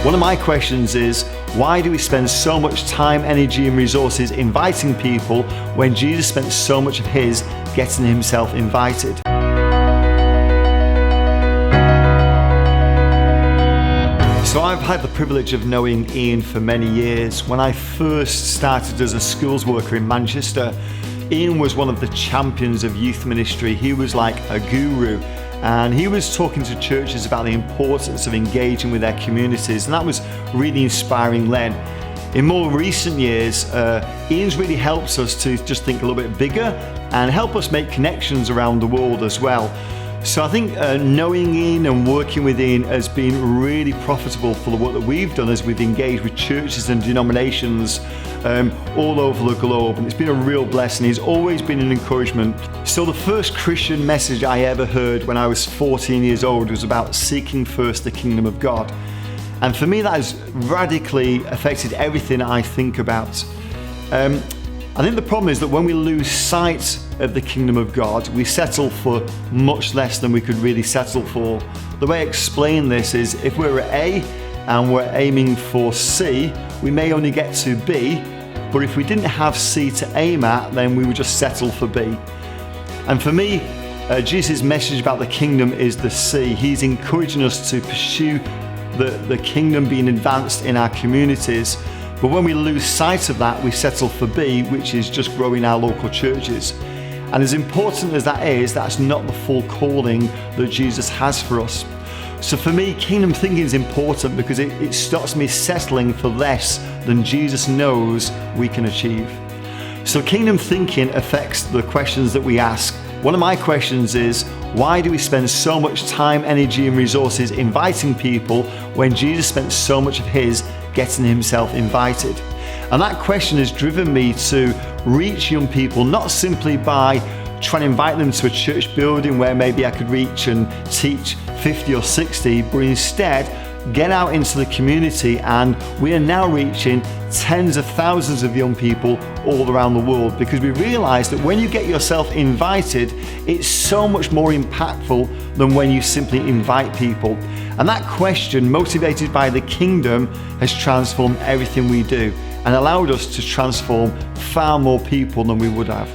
One of my questions is, why do we spend so much time, energy and resources inviting people when Jesus spent so much of his getting himself invited? So I've had the privilege of knowing Ian for many years. When I first started as a schools worker in Manchester, Ian was one of the champions of youth ministry. He was like a guru, and he was talking to churches about the importance of engaging with their communities, and that was really inspiring then. In more recent years, Ian's really helps us to just think a little bit bigger and help us make connections around the world as well. So I think knowing Ian and working with Ian has been really profitable for the work that we've done as we've engaged with churches and denominations all over the globe, and it's been a real blessing. He's always been an encouragement. So the first Christian message I ever heard when I was 14 years old was about seeking first the kingdom of God. And for me that has radically affected everything I think about. I think the problem is that when we lose sight of the kingdom of God, we settle for much less than we could really settle for. The way I explain this is, if we're at A and we're aiming for C, we may only get to B, but if we didn't have C to aim at, then we would just settle for B. And for me, Jesus' message about the kingdom is the C. He's encouraging us to pursue the kingdom being advanced in our communities. But when we lose sight of that, we settle for B, which is just growing our local churches. And as important as that is, that's not the full calling that Jesus has for us. So for me, kingdom thinking is important because it stops me settling for less than Jesus knows we can achieve. So kingdom thinking affects the questions that we ask. One of my questions is, why do we spend so much time, energy and resources inviting people when Jesus spent so much of his getting himself invited? And that question has driven me to reach young people, not simply by trying to invite them to a church building where maybe I could reach and teach 50 or 60, but instead get out into the community, and we are now reaching tens of thousands of young people all around the world, because we realize that when you get yourself invited, it's so much more impactful than when you simply invite people. And that question, motivated by the kingdom, has transformed everything we do and allowed us to transform far more people than we would have.